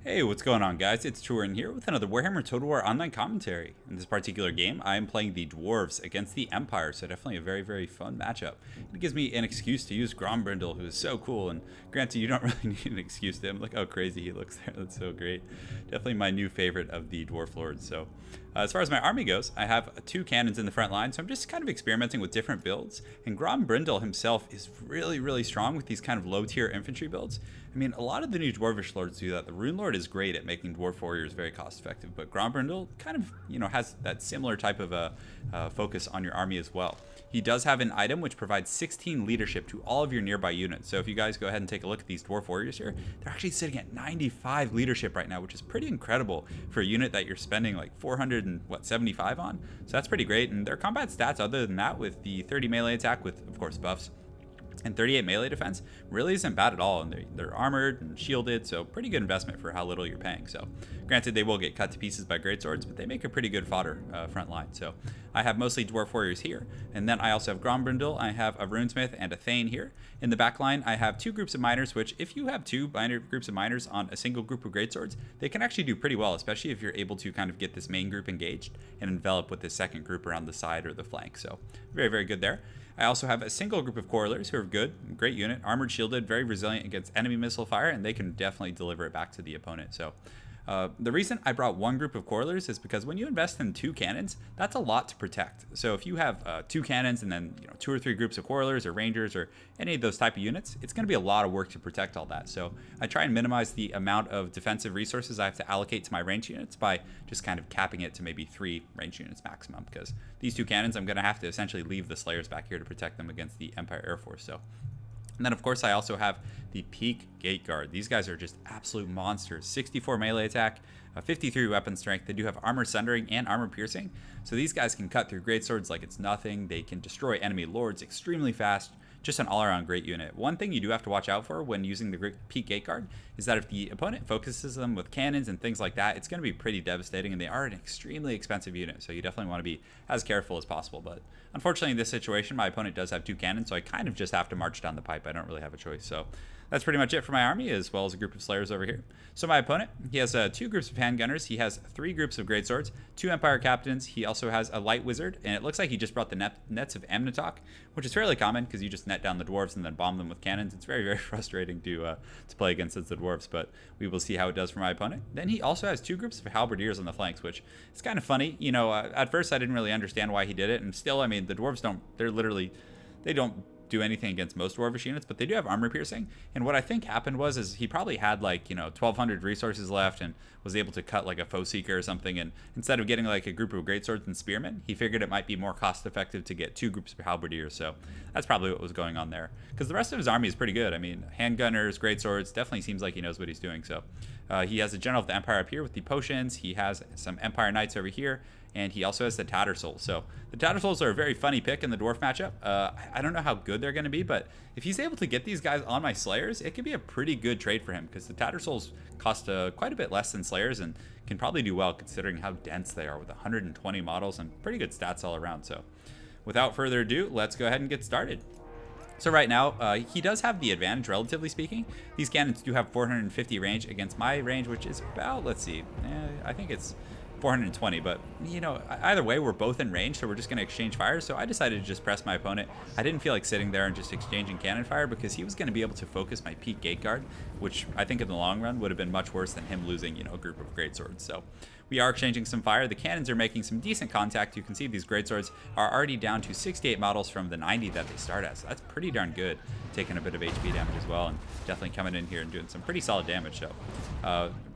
Hey, what's going on, guys? It's Turin here with another Warhammer Total War online commentary. In this particular game, I am playing the Dwarves against the Empire, so definitely a very, very fun matchup. It gives me an excuse to use Grombrindle, who is so cool, and granted, you don't really need an excuse to him. Look how crazy he looks there. That's so great. Definitely my new favorite of the Dwarf Lords. So, as far as my army goes, I have two cannons in the front line, so I'm just kind of experimenting with different builds. And Grombrindle himself is really, really strong with these kind of low-tier infantry builds. I mean, a lot of the new Dwarvish Lords do that. The Rune Lord is great at making Dwarf Warriors very cost-effective, but Grombrindle kind of, has that similar type of focus on your army as well. He does have an item which provides 16 leadership to all of your nearby units. So if you guys go ahead and take a look at these Dwarf Warriors here, they're actually sitting at 95 leadership right now, which is pretty incredible for a unit that you're spending like 475 on. So that's pretty great. And their combat stats, other than that, with the 30 melee attack with, of course, buffs, and 38 melee defense really isn't bad at all, and they're armored and shielded, so pretty good investment for how little you're paying. So granted, they will get cut to pieces by greatswords, but they make a pretty good fodder front line. So I have mostly Dwarf Warriors here, and then I also have Grombrindle, I have a Runesmith and a Thane here. In the back line, I have two groups of miners, which if you have two groups of miners on a single group of greatswords, they can actually do pretty well, especially if you're able to kind of get this main group engaged and envelop with this second group around the side or the flank. So very, very good there. I also have a single group of Quarrelers who are good, great unit, armored, shielded, very resilient against enemy missile fire, and they can definitely deliver it back to the opponent. So the reason I brought one group of Quarrelers is because when you invest in two cannons, that's a lot to protect. So if you have two cannons and then two or three groups of Quarrelers or Rangers or any of those type of units, it's going to be a lot of work to protect all that. So I try and minimize the amount of defensive resources I have to allocate to my range units by just kind of capping it to maybe 3 range units maximum, because these two cannons, I'm going to have to essentially leave the Slayers back here to protect them against the Empire Air Force. So. And then, of course, I also have the Peak Gate Guard. These guys are just absolute monsters. 64 melee attack, 53 weapon strength. They do have armor sundering and armor piercing. So these guys can cut through greatswords like it's nothing. They can destroy enemy lords extremely fast. Just an all-around great unit. One thing you do have to watch out for when using the Peak Gate Guard is that if the opponent focuses them with cannons and things like that, it's going to be pretty devastating, and they are an extremely expensive unit, so you definitely want to be as careful as possible. But unfortunately, in this situation, my opponent does have 2 cannons, so I kind of just have to march down the pipe. I don't really have a choice. So that's pretty much it for my army, as well as a group of Slayers over here. So my opponent, he has 2 groups of handgunners. He has 3 groups of greatswords, 2 Empire captains. He also has a light wizard, and it looks like he just brought the nets of Amnatok, which is fairly common because you just net down the dwarves and then bomb them with cannons. It's very, very frustrating to play against the dwarves, but we will see how it does for my opponent. Then he also has 2 groups of halberdiers on the flanks, which is kind of funny. At first I didn't really understand why he did it, and still, I mean, the dwarves they don't do anything against most dwarvish units, but they do have armor piercing. And what I think happened is he probably had 1200 resources left and was able to cut like a foe seeker or something, and instead of getting like a group of greatswords and spearmen, he figured it might be more cost effective to get 2 groups of halberdiers. So that's probably what was going on there, because the rest of his army is pretty good. I mean, handgunners, greatswords, definitely seems like he knows what he's doing. So he has a general of the Empire up here with the potions. He has some Empire Knights over here, and he also has the Tattersouls. So the Tattersouls are a very funny pick in the dwarf matchup. I don't know how good they're going to be, but if he's able to get these guys on my Slayers, it could be a pretty good trade for him, because the Tattersouls cost quite a bit less than Slayers and can probably do well considering how dense they are with 120 models and pretty good stats all around. So without further ado, let's go ahead and get started. So right now, he does have the advantage, relatively speaking. These cannons do have 450 range against my range, which is about, let's see, I think it's 420, but either way, we're both in range, so we're just going to exchange fire. So I decided to just press my opponent. I didn't feel like sitting there and just exchanging cannon fire, because he was going to be able to focus my Peak Gate Guard, which I think in the long run would have been much worse than him losing a group of greatswords. So we are exchanging some fire. The cannons are making some decent contact. You can see these greatswords are already down to 68 models from the 90 that they start at, so that's pretty darn good, taking a bit of HP damage as well, and definitely coming in here and doing some pretty solid damage. So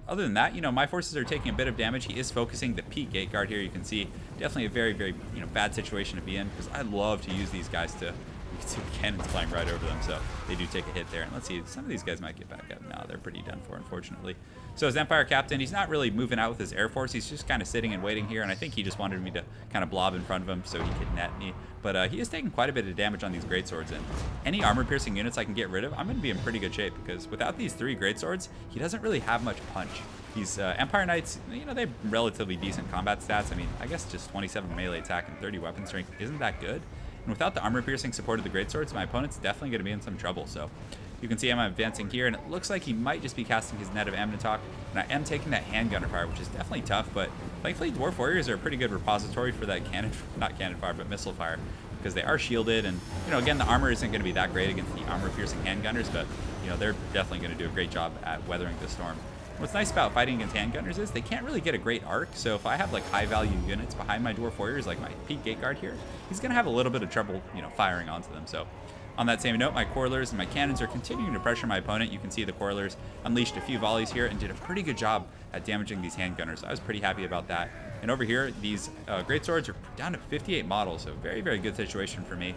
other than that, my forces are taking a bit of damage. He is focusing the Peak Gate Guard here. You can see definitely a very, very bad situation to be in, because I love to use these guys to. You can see the cannons flying right over them, so they do take a hit there. And let's see, some of these guys might get back up. No, they're pretty done for, unfortunately. So his Empire Captain, he's not really moving out with his Air Force. He's just kind of sitting and waiting here, and I think he just wanted me to kind of blob in front of him so he could net me. But he is taking quite a bit of damage on these greatswords, and any armor-piercing units I can get rid of, I'm going to be in pretty good shape, because without these 3 greatswords, he doesn't really have much punch. These Empire Knights, they have relatively decent combat stats. I mean, I guess just 27 melee attack and 30 weapon strength isn't that good. And without the armor-piercing support of the greatswords, my opponent's definitely going to be in some trouble. So You can see I'm advancing here, and it looks like he might just be casting his Net of Amnitok, and I am taking that handgunner fire, which is definitely tough, but thankfully Dwarf Warriors are a pretty good repository for that not cannon fire, but missile fire, because they are shielded, and, you know, again, the armor isn't going to be that great against the armor-piercing handgunners, but, you know, they're definitely going to do a great job at weathering the storm. What's nice about fighting against handgunners is they can't really get a great arc, so if I have like high value units behind my Dwarf Warriors, like my Peak Gate Guard here, he's going to have a little bit of trouble, you know, firing onto them. So on that same note, my Quarrelers and my Cannons are continuing to pressure my opponent. You can see the Quarrelers unleashed a few volleys here and did a pretty good job at damaging these handgunners. I was pretty happy about that. And over here, these Great Swords are down to 58 models, so very, very good situation for me.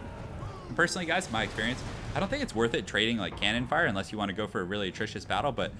And personally, guys, in my experience, I don't think it's worth it trading like cannon fire unless you want to go for a really atrocious battle, but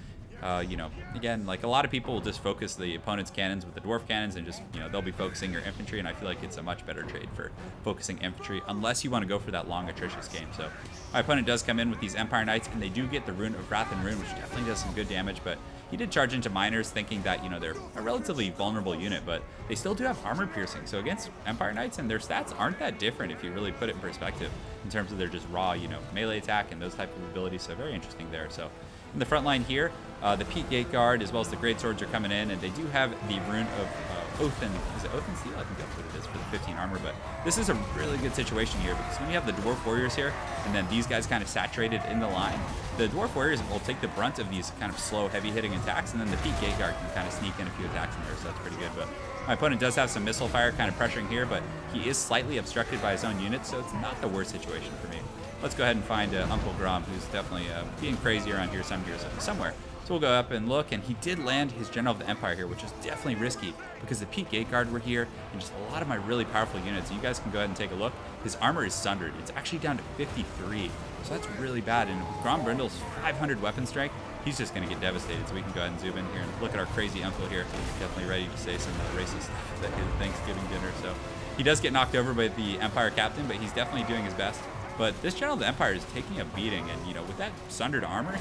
you know, again, like a lot of people will just focus the opponent's cannons with the dwarf cannons and just, you know, they'll be focusing your infantry, and I feel like it's a much better trade for focusing infantry unless you want to go for that long atrocious game. So my opponent does come in with these Empire Knights, and they do get the Rune of Wrath and Rune, which definitely does some good damage, but he did charge into miners thinking that, you know, they're a relatively vulnerable unit, but they still do have armor piercing. So against Empire Knights, and their stats aren't that different if you really put it in perspective in terms of their just raw, you know, melee attack and those type of abilities. So very interesting there. So in the front line here, the Peak Gate Guard as well as the Great Swords are coming in, and they do have the Rune of Oath and, is it Oath and Steel? I think that's what it is for the 15 armor, but this is a really good situation here because when you have the Dwarf Warriors here, and then these guys kind of saturated in the line, the Dwarf Warriors will take the brunt of these kind of slow, heavy-hitting attacks, and then the Peak Gate Guard can kind of sneak in a few attacks in there, so that's pretty good. But my opponent does have some missile fire kind of pressuring here, but he is slightly obstructed by his own units, so it's not the worst situation for me. Let's go ahead and find Uncle Grom, who's definitely being crazy around here somewhere. So we'll go up and look, and he did land his General of the Empire here, which is definitely risky because the Peak Gate Guard were here, and just a lot of my really powerful units. You guys can go ahead and take a look. His armor is sundered. It's actually down to 53, so that's really bad. And with Grombrindle's 500 weapon strength, he's just going to get devastated. So we can go ahead and zoom in here and look at our crazy uncle here. Definitely ready to say some racist stuff at his Thanksgiving dinner. So he does get knocked over by the Empire captain, but he's definitely doing his best. But this General of the Empire is taking a beating, and, you know, with that sundered armor,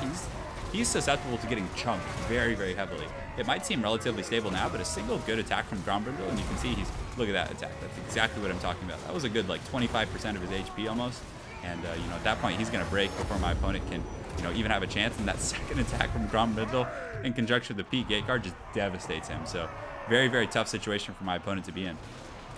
he's susceptible to getting chunked very, very heavily. It might seem relatively stable now, but a single good attack from Grombrindle, and you can see look at that attack. That's exactly what I'm talking about. That was a good, like, 25% of his HP almost. And, you know, at that point, he's going to break before my opponent can, you know, even have a chance. And that second attack from Grombrindle in conjunction with the Peak Gate Guard just devastates him. So very, very tough situation for my opponent to be in.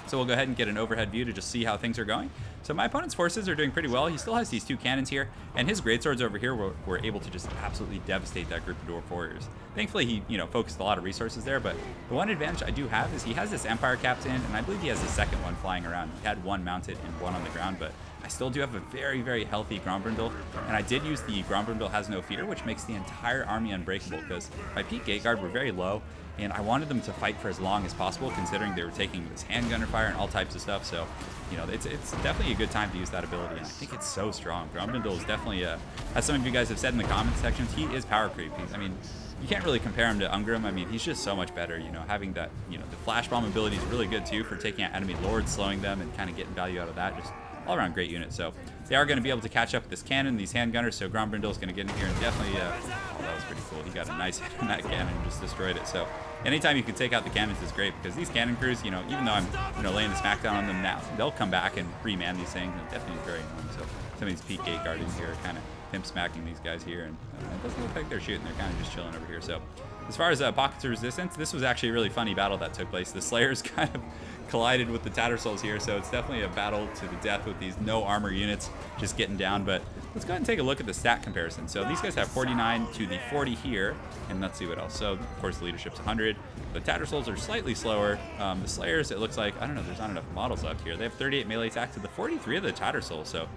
So we'll go ahead and get an overhead view to just see how things are going. So my opponent's forces are doing pretty well. He still has these two cannons here, and his great swords over here were able to just absolutely devastate that group of Dwarf Warriors. Thankfully, he, you know, focused a lot of resources there, but the one advantage I do have is he has this Empire captain, and I believe he has the second one flying around. He had one mounted and one on the ground, but I still do have a very, very healthy Grombrindle, and I did use the Grombrindle Has No Fear, which makes the entire army unbreakable because my Peak Gate Guard were very low, and I wanted them to fight for as long as possible considering they were taking this handgunner fire and all types of stuff. So, you know, it's definitely a good time to use that ability, and I think it's so strong. Grombrindle is definitely, as some of you guys have said in the comment sections, he is power creep. I mean, you can't really compare him to Ungrim. I mean, he's just so much better, you know, having that, you know, the flash bomb ability is really good too for taking out enemy lords, slowing them, and kind of getting value out of that. Just all around great unit. So they are going to be able to catch up with this cannon, these handgunners. So Grombrindle is going to get in here and definitely, oh, that was pretty cool. He got a nice hit on that cannon and just destroyed it. So anytime you can take out the cannons is great because these cannon crews, you know, even though I'm, you know, laying the smackdown on them now, they'll come back and reman these things. And definitely very annoying. So some of these Peak Gate Guardians here are kind of pimp smacking these guys here, and it doesn't look like they're shooting. They're kind of just chilling over here. So as far as pockets of resistance, this was actually a really funny battle that took place. The Slayers kind of collided with the Tattersouls here, so it's definitely a battle to the death with these no armor units just getting down. But let's go ahead and take a look at the stat comparison. So these guys have 49 to the 40 here, and let's see what else. So of course the leadership's 100. The Tattersouls are slightly slower. The Slayers, it looks like, I don't know, there's not enough models left here. They have 38 melee attack to the 43 of the Tattersouls, so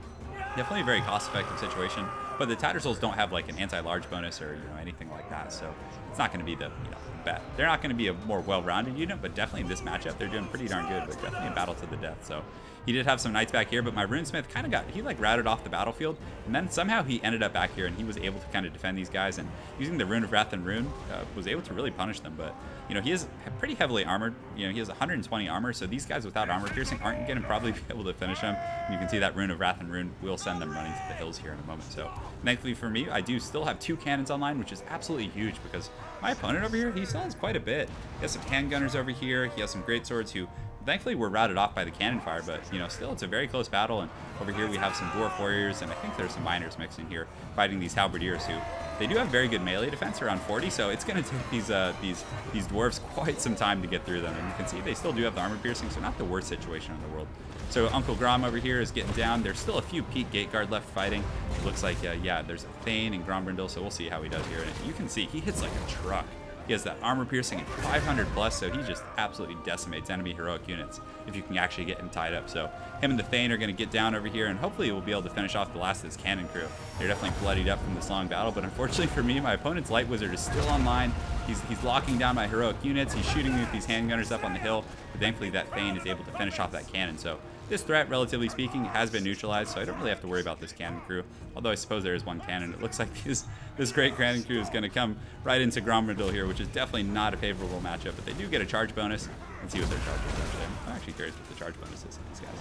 definitely a very cost-effective situation. But the Tattersouls don't have like an anti-large bonus or, you know, anything like that, so it's not going to be the, you know, bad. They're not going to be a more well-rounded unit, but definitely in this matchup they're doing pretty darn good. But definitely a battle to the death. So he did have some knights back here, but my runesmith kind of he like routed off the battlefield, and then somehow he ended up back here and he was able to kind of defend these guys, and using the Rune of Wrath and Rune was able to really punish them. But you know, he is pretty heavily armored. You know, he has 120 armor, so these guys without armor piercing aren't going to probably be able to finish him. And you can see that Rune of Wrath and Rune will send them running to the hills here in a moment. So thankfully for me, I do still have 2 cannons online, which is absolutely huge because my opponent over here, he still has quite a bit. He has some handgunners over here. He has some great swords who thankfully we're routed off by the cannon fire, but you know, still it's a very close battle. And over here we have some dwarf warriors, and I think there's some miners mixed in here fighting these halberdiers who they do have very good melee defense, around 40, so it's going to take these dwarves quite some time to get through them. And you can see they still do have the armor piercing, so not the worst situation in the world. So Uncle Grom over here is getting down. There's still a few Pete Gate Guard left fighting. It looks like, yeah, there's a Thane and Grombrindle, so we'll see how he does here. And you can see he hits like a truck. He has that armor piercing at 500 plus, so he just absolutely decimates enemy heroic units if you can actually get him tied up. So him and the Thane are going to get down over here, and hopefully we'll be able to finish off the last of this cannon crew. They're definitely bloodied up from this long battle, but unfortunately for me, my opponent's Light Wizard is still online. He's locking down my heroic units. He's shooting me with these handgunners up on the hill, but thankfully that Thane is able to finish off that cannon. So this threat, relatively speaking, has been neutralized, so I don't really have to worry about this cannon crew. Although I suppose there is one cannon. It looks like this great cannon crew is going to come right into Grombrindle here, which is definitely not a favorable matchup. But they do get a charge bonus. Let's see what their charge bonus is. I'm actually curious what the charge bonus is on these guys.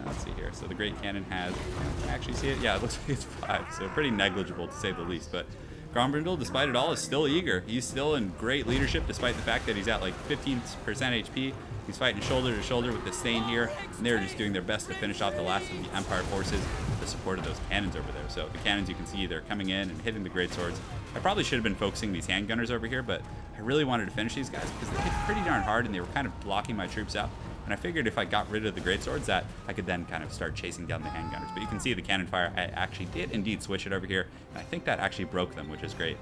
Let's see here. So the great cannon has, can I actually see it? Yeah, it looks like it's 5, so pretty negligible to say the least. But Grombrindle, despite it all, is still eager. He's still in great leadership, despite the fact that he's at like 15% HP. He's fighting shoulder to shoulder with the Thane here, and they're just doing their best to finish off the last of the Empire forces with the support of those cannons over there. So the cannons, you can see they're coming in and hitting the greatswords. I probably should have been focusing these handgunners over here, but I really wanted to finish these guys because they hit pretty darn hard and they were kind of blocking my troops out. And I figured if I got rid of the greatswords that I could then kind of start chasing down the handgunners. But you can see the cannon fire, I actually did indeed switch it over here, and I think that actually broke them, which is great.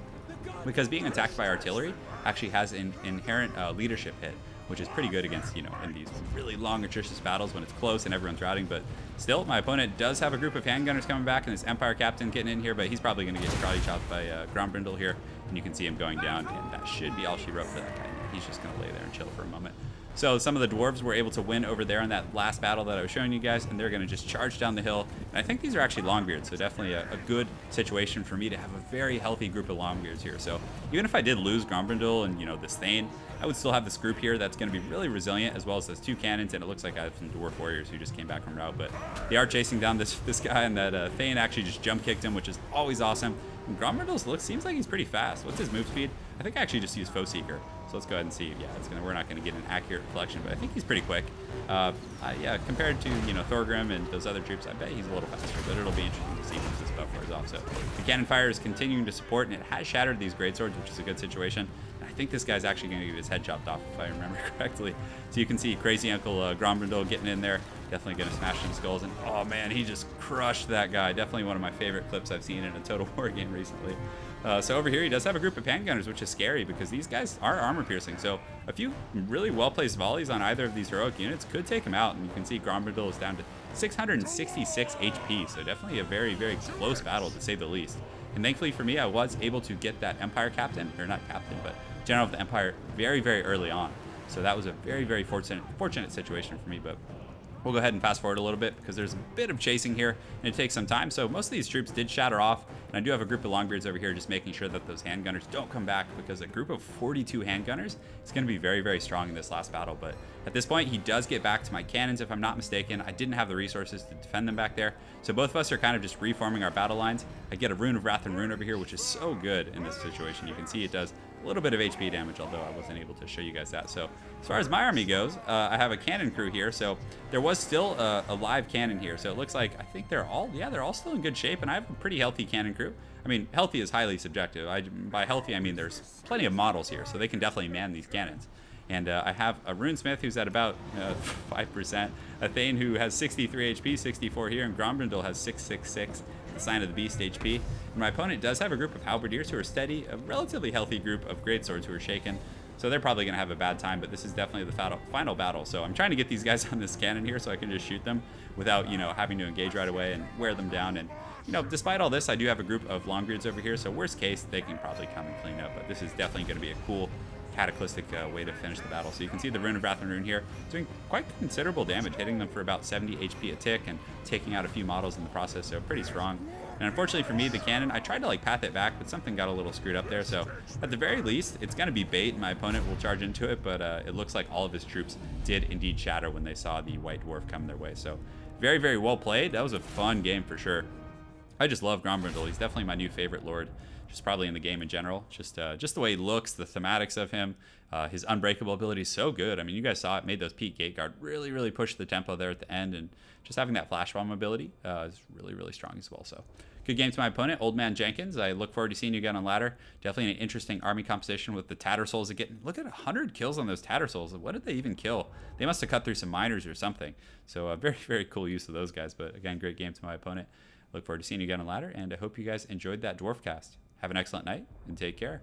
Because being attacked by artillery actually has an inherent leadership hit, which is pretty good against, you know, in these really long, atrocious battles when it's close and everyone's routing. But still, my opponent does have a group of handgunners coming back, and this Empire captain getting in here, but he's probably going to get karate chopped by Grombrindle here, and you can see him going down, and that should be all she wrote for that guy. He's just going to lay there and chill for a moment. So some of the dwarves were able to win over there in that last battle that I was showing you guys, and they're going to just charge down the hill. And I think these are actually Longbeards, so definitely a good situation for me to have a very healthy group of Longbeards here. So even if I did lose Grombrindle and, you know, this Thane, I would still have this group here that's going to be really resilient, as well as those 2 cannons, and it looks like I have some dwarf warriors who just came back from route. But they are chasing down this guy, and that Thane actually just jump kicked him, which is always awesome. And Grombrindle seems like he's pretty fast. What's his move speed? I think I actually just used Foe Seeker. So let's go ahead and see. Yeah, we're not going to get an accurate reflection, but I think he's pretty quick. Yeah, compared to, you know, Thorgrim and those other troops, I bet he's a little faster, but it'll be interesting to see once this buff wears off. So the cannon fire is continuing to support, and it has shattered these greatswords, which is a good situation. And I think this guy's actually going to get his head chopped off, if I remember correctly. So you can see crazy Uncle Grombrindle getting in there, definitely going to smash some skulls. And oh man, he just crushed that guy. Definitely one of my favorite clips I've seen in a Total War game recently. So over here, he does have a group of handgunners, which is scary because these guys are armor piercing. So a few really well-placed volleys on either of these heroic units could take him out. And you can see Grombrindle is down to 666 HP. So definitely a very, very close battle, to say the least. And thankfully for me, I was able to get that Empire captain, or not captain, but general of the Empire very, very early on. So that was a very, very fortunate situation for me. But we'll go ahead and fast forward a little bit because there's a bit of chasing here and it takes some time. So most of these troops did shatter off, and I do have a group of Longbeards over here just making sure that those handgunners don't come back, because a group of 42 handgunners is going to be very, very strong in this last battle. But at this point, he does get back to my cannons, if I'm not mistaken. I didn't have the resources to defend them back there. So both of us are kind of just reforming our battle lines. I get a Rune of Wrath and Rune over here, which is so good in this situation. You can see it does a little bit of HP damage, although I wasn't able to show you guys that. So as far as my army goes, I have a cannon crew here. So there was still a live cannon here. So it looks like, I think they're all still in good shape, and I have a pretty healthy cannon crew. I mean, healthy is highly subjective. By healthy, I mean there's plenty of models here, so they can definitely man these cannons. And I have a Runesmith who's at about 5%, a Thane who has 63 HP, 64 here, and Grombrindle has 666, the sign of the beast HP. And my opponent does have a group of halberdiers who are steady, a relatively healthy group of greatswords who are shaken. So they're probably going to have a bad time, but this is definitely the final battle. So I'm trying to get these guys on this cannon here so I can just shoot them without, you know, having to engage right away and wear them down. And, you know, despite all this, I do have a group of Longbeards over here, so worst case, they can probably come and clean up. But this is definitely going to be a cool, cataclysmic way to finish the battle. So you can see the Rune of Wrath and Rune here doing quite considerable damage, hitting them for about 70 HP a tick and taking out a few models in the process, so pretty strong. And unfortunately for me, the cannon, I tried to like path it back, but something got a little screwed up there. So at the very least, it's going to be bait, and my opponent will charge into it, but it looks like all of his troops did indeed shatter when they saw the White Dwarf come their way. So very, very well played. That was a fun game for sure. I just love Grombrindle. He's definitely my new favorite lord. just probably in the game in general. Just the way he looks, the thematics of him, his unbreakable ability is so good. I mean, you guys saw it, made those peak gate guard really push the tempo there at the end, and just having that flash bomb ability is really strong as well. So good game to my opponent, Old Man Jenkins. I look forward to seeing you again on ladder. Definitely an interesting army composition with the Tattersouls again. Look at 100 kills on those Tattersouls. What did they even kill? They must have cut through some miners or something. So very cool use of those guys. But again, great game to my opponent. Look forward to seeing you again on ladder, and I hope you guys enjoyed that Dwarf cast. Have an excellent night and take care.